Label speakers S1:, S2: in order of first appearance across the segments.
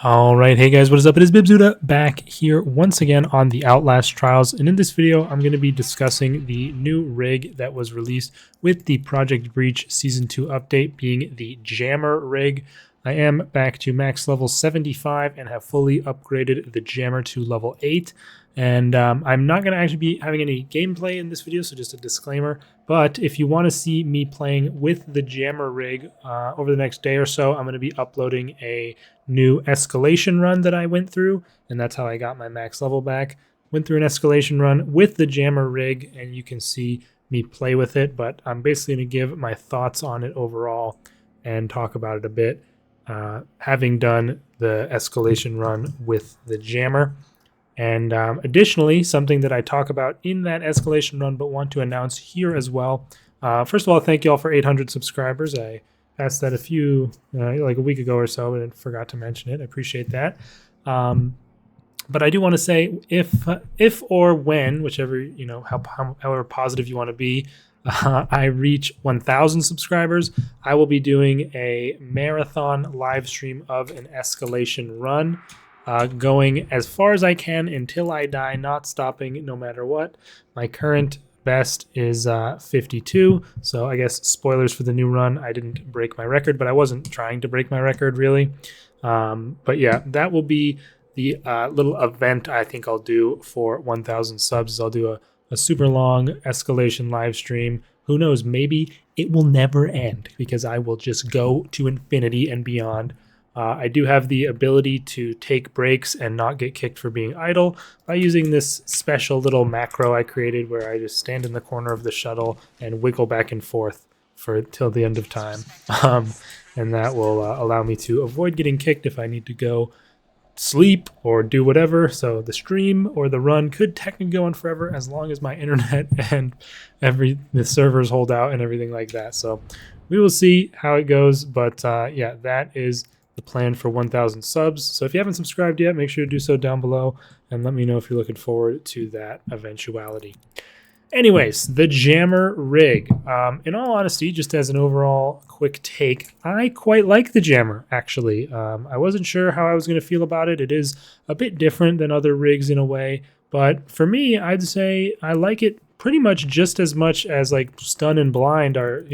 S1: All right, hey guys, what is up? It is Bibzuda back here once again on the Outlast trials, and in this video I'm going to be discussing the new rig that was released with the Project Breach Season 2 update, being the Jammer rig. I am back to max level 75 and have fully upgraded the Jammer to level 8. And I'm not going to actually be having any gameplay in this video, so just a disclaimer. But if you want to see me playing with the Jammer rig over the next day or so, I'm going to be uploading a new escalation run that I went through, and that's how I got my max level back. Went through an escalation run with the Jammer rig, and you can see me play with it, but I'm basically going to give my thoughts on it overall and talk about it a bit, having done the escalation run with the Jammer. And additionally, something that I talk about in that escalation run but want to announce here as well. First of all, thank you all for 800 subscribers. I passed that like a week ago or so, and forgot to mention it. I appreciate that. But I do want to say, if or when, whichever, however positive you want to be, I reach 1,000 subscribers, I will be doing a marathon live stream of an escalation run. Going as far as I can until I die, not stopping no matter what. My current best is 52, so I guess spoilers for the new run. I didn't break my record, but I wasn't trying to break my record really. But yeah, that will be the little event I think I'll do for 1,000 subs. I'll do a super long escalation live stream. Who knows, maybe it will never end because I will just go to infinity and beyond. I do have the ability to take breaks and not get kicked for being idle by using this special little macro I created where I just stand in the corner of the shuttle and wiggle back and forth till the end of time. And that will allow me to avoid getting kicked if I need to go sleep or do whatever. So the stream or the run could technically go on forever as long as my internet and the servers hold out and everything like that. So we will see how it goes. But yeah, that is the plan for 1,000 subs. So if you haven't subscribed yet, make sure to do so down below and let me know if you're looking forward to that eventuality. Anyways, the Jammer rig. In all honesty, just as an overall quick take, I quite like the Jammer, actually. I wasn't sure how I was going to feel about it. It is a bit different than other rigs in a way, but for me, I'd say I like it pretty much just as much as like Stun and Blind are.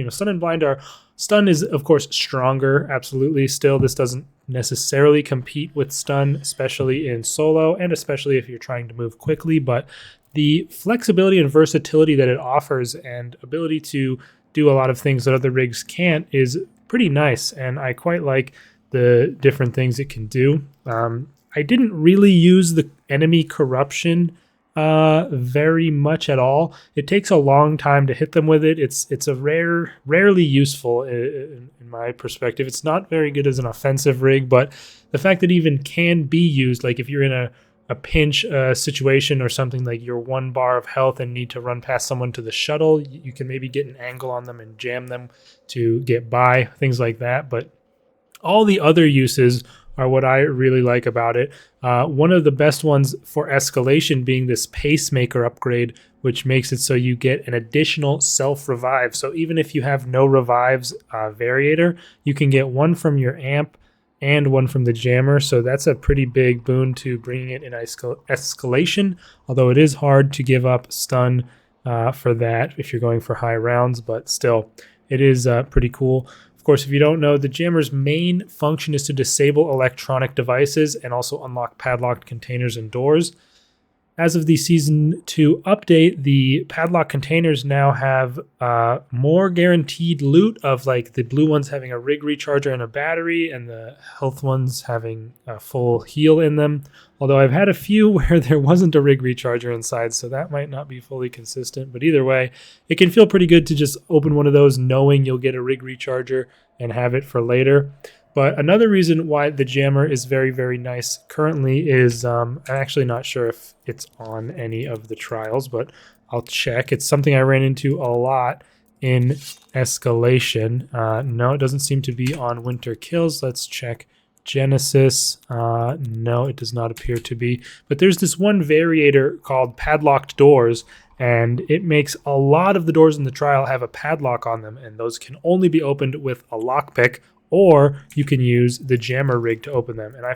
S1: Stun is, of course, stronger, absolutely. Still, this doesn't necessarily compete with Stun, especially in solo, and especially if you're trying to move quickly, but the flexibility and versatility that it offers and ability to do a lot of things that other rigs can't is pretty nice, and I quite like the different things it can do. I didn't really use the enemy corruption very much at all. It takes a long time to hit them with it. It's a rarely useful in my perspective. It's not very good as an offensive rig, but the fact that it even can be used, like if you're in a pinch situation or something, like you're 1 bar of health and need to run past someone to the shuttle, you can maybe get an angle on them and jam them to get by, things like that. But all the other uses are what I really like about it. One of the best ones for escalation being this pacemaker upgrade, which makes it so you get an additional self-revive. So even if you have no revives variator, you can get one from your amp and one from the Jammer. So that's a pretty big boon to bringing it in escalation, although it is hard to give up stun for that if you're going for high rounds, but still, it is pretty cool. Of course, if you don't know, the Jammer's main function is to disable electronic devices and also unlock padlocked containers and doors. As of the Season 2 update, the padlock containers now have more guaranteed loot of like the blue ones having a rig recharger and a battery, and the health ones having a full heal in them. Although I've had a few where there wasn't a rig recharger inside, so that might not be fully consistent. But either way, it can feel pretty good to just open one of those knowing you'll get a rig recharger and have it for later. But another reason why the Jammer is very, very nice currently is I'm actually not sure if it's on any of the trials, but I'll check. It's something I ran into a lot in escalation. No, it doesn't seem to be on Winter Kills. Let's check Genesis. No, it does not appear to be. But there's this one variator called Padlocked Doors, and it makes a lot of the doors in the trial have a padlock on them, and those can only be opened with a lockpick or you can use the jammer rig to open them. And I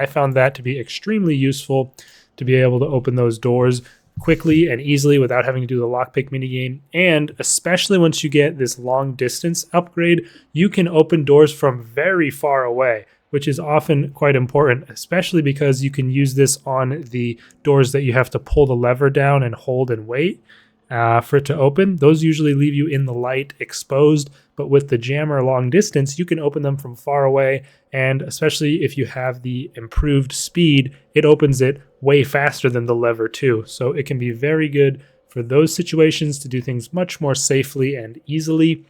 S1: found that to be extremely useful to be able to open those doors quickly and easily without having to do the lockpick minigame. And especially once you get this long distance upgrade, you can open doors from very far away, which is often quite important, especially because you can use this on the doors that you have to pull the lever down and hold and wait for it to open. Those usually leave you in the light exposed, but with the jammer long distance, you can open them from far away. And especially if you have the improved speed, it opens it way faster than the lever too. So it can be very good for those situations to do things much more safely and easily.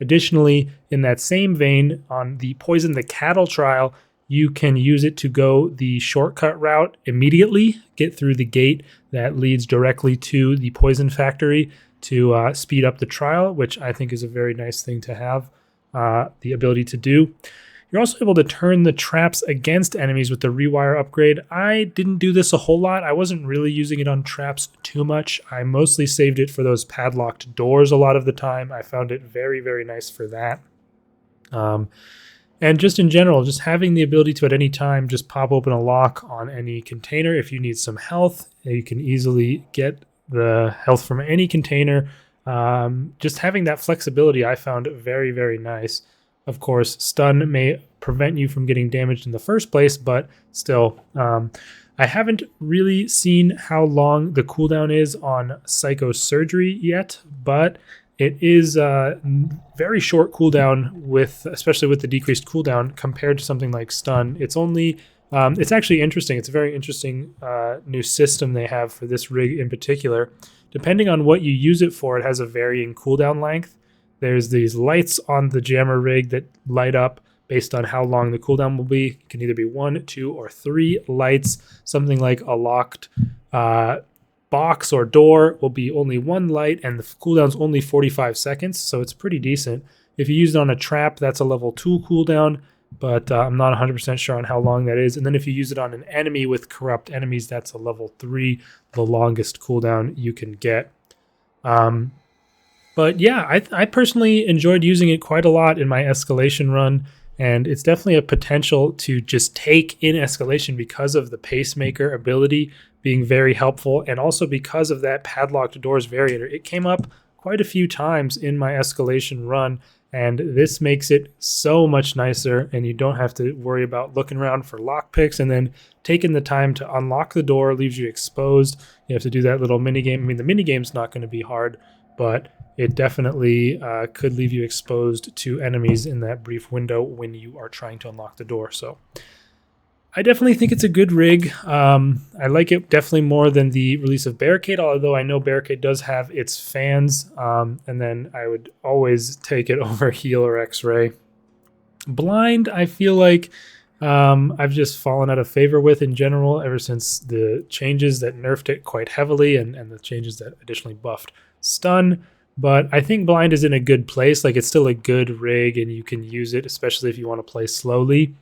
S1: Additionally, in that same vein, on the Poison the Cattle trial, you can use it to go the shortcut route immediately, get through the gate that leads directly to the poison factory to speed up the trial, which I think is a very nice thing to have the ability to do. You're also able to turn the traps against enemies with the rewire upgrade. I didn't do this a whole lot. I wasn't really using it on traps too much. I mostly saved it for those padlocked doors a lot of the time. I found it very, very nice for that. And just in general, just having the ability to at any time just pop open a lock on any container. If you need some health, you can easily get the health from any container. Just having that flexibility I found very, very nice. Of course, stun may prevent you from getting damaged in the first place, but still, I haven't really seen how long the cooldown is on psychosurgery yet, but it is a very short cooldown especially with the decreased cooldown compared to something like stun. It's only, it's actually interesting. It's a very interesting new system they have for this rig in particular. Depending on what you use it for, it has a varying cooldown length. There's these lights on the jammer rig that light up based on how long the cooldown will be. It can either be 1, 2, or 3 lights. Something like a locked box or door will be only 1 light, and the cooldown's only 45 seconds, so it's pretty decent. If you use it on a trap, that's a level 2 cooldown, but I'm not 100% sure on how long that is. And then if you use it on an enemy with corrupt enemies, that's a level 3, the longest cooldown you can get. But yeah, I personally enjoyed using it quite a lot in my escalation run, and it's definitely a potential to just take in escalation because of the pacemaker ability being very helpful, and also because of that padlocked doors variator. It came up quite a few times in my escalation run, and this makes it so much nicer, and you don't have to worry about looking around for lockpicks and then taking the time to unlock the door leaves you exposed. You have to do that little minigame. I mean, the minigame's not going to be hard, but it definitely could leave you exposed to enemies in that brief window when you are trying to unlock the door. So I definitely think it's a good rig. I like it definitely more than the release of Barricade, although I know Barricade does have its fans, and then I would always take it over Heal or X-Ray. Blind, I feel like I've just fallen out of favor with in general ever since the changes that nerfed it quite heavily and the changes that additionally buffed stun. But I think Blind is in a good place. Like, it's still a good rig and you can use it, especially if you want to play slowly.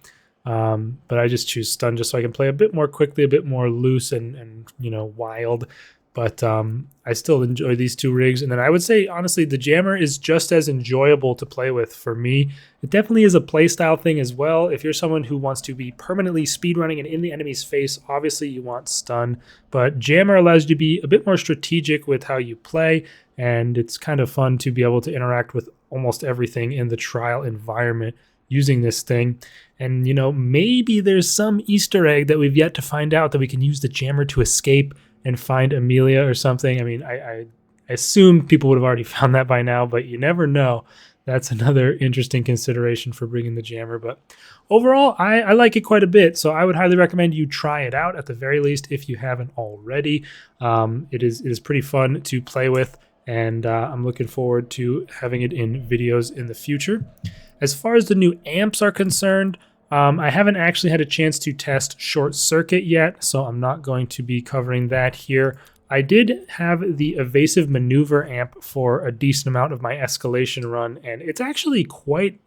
S1: But I just choose stun just so I can play a bit more quickly, a bit more loose and wild. But I still enjoy these two rigs. And then I would say, honestly, the jammer is just as enjoyable to play with for me. It definitely is a playstyle thing as well. If you're someone who wants to be permanently speedrunning and in the enemy's face, obviously you want stun. But jammer allows you to be a bit more strategic with how you play. And it's kind of fun to be able to interact with almost everything in the trial environment using this thing. And, maybe there's some Easter egg that we've yet to find out that we can use the jammer to escape and find Amelia or something. I mean, I assume people would have already found that by now, but you never know. That's another interesting consideration for bringing the jammer. But overall, I like it quite a bit. So I would highly recommend you try it out at the very least if you haven't already. It is pretty fun to play with, and I'm looking forward to having it in videos in the future. As far as the new amps are concerned, I haven't actually had a chance to test Short Circuit yet, so I'm not going to be covering that here. I did have the Evasive Maneuver amp for a decent amount of my escalation run, and it's actually quite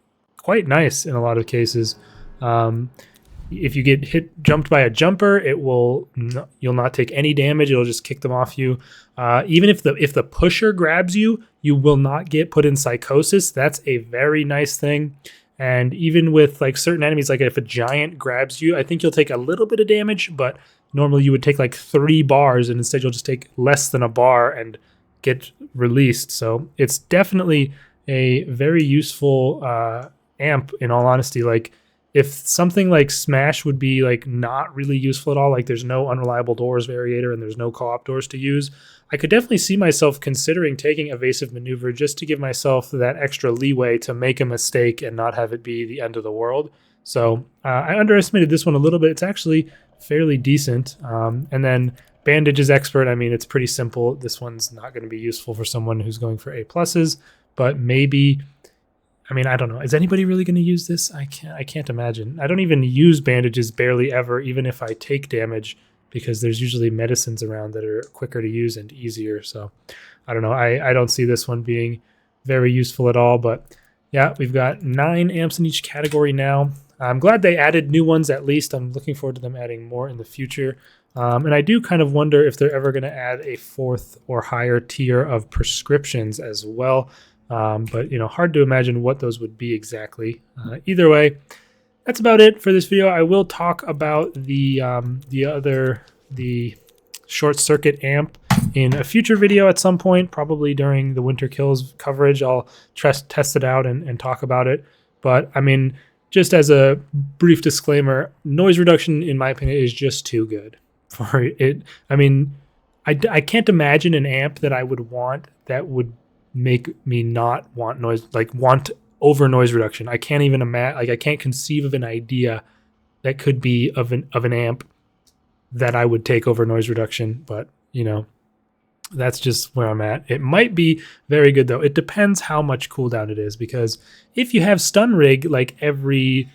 S1: nice in a lot of cases. If you get jumped by a jumper, you'll not take any damage. It'll just kick them off you. Even if the pusher grabs you, you will not get put in psychosis. That's a very nice thing. And even with like certain enemies, like if a giant grabs you, I think you'll take a little bit of damage, but normally you would take like 3 bars, and instead you'll just take less than a bar and get released. So it's definitely a very useful amp, in all honesty. Like if something like Smash would be like not really useful at all, like there's no unreliable doors variator and there's no co-op doors to use, I could definitely see myself considering taking evasive maneuver just to give myself that extra leeway to make a mistake and not have it be the end of the world. So I underestimated this one a little bit. It's actually fairly decent. And then Bandages Expert, I mean, it's pretty simple. This one's not going to be useful for someone who's going for A pluses, but maybe, I mean, I don't know. Is anybody really going to use this? I can't imagine. I don't even use bandages barely ever, even if I take damage, because there's usually medicines around that are quicker to use and easier. So I don't know. I don't see this one being very useful at all. But yeah, we've got 9 amps in each category now. I'm glad they added new ones at least. I'm looking forward to them adding more in the future. And I do kind of wonder if they're ever going to add a 4th or higher tier of prescriptions as well. But, you know, hard to imagine what those would be exactly. Either way, that's about it for this video. I will talk about the short circuit amp in a future video at some point, probably during the Winter Kills coverage. I'll test it out and talk about it. But, I mean, just as a brief disclaimer, noise reduction, in my opinion, is just too good for it. I mean, I can't imagine an amp that I would want that would make me not want noise, like want over noise reduction. I can't even imagine, like I can't conceive of an idea that could be of an amp that I would take over noise reduction. But, you know, that's just where I'm at. It might be very good though. It depends how much cooldown it is, because if you have stun rig like every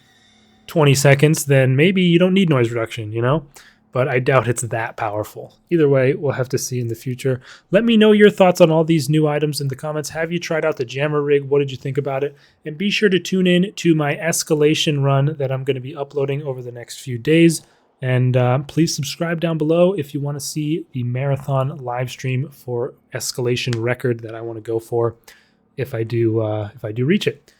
S1: 20 seconds, then maybe you don't need noise reduction, you know? But I doubt it's that powerful. Either way, we'll have to see in the future. Let me know your thoughts on all these new items in the comments. Have you tried out the jammer rig? What did you think about it? And be sure to tune in to my escalation run that I'm going to be uploading over the next few days. And please subscribe down below if you want to see the marathon live stream for escalation record that I want to go for if I do reach it.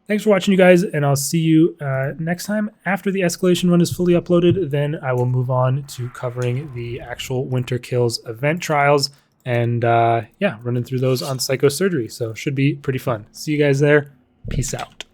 S1: Thanks for watching, you guys, and I'll see you next time. After the escalation run is fully uploaded, then I will move on to covering the actual Winter Kills event trials and, yeah, running through those on psychosurgery. So should be pretty fun. See you guys there. Peace out.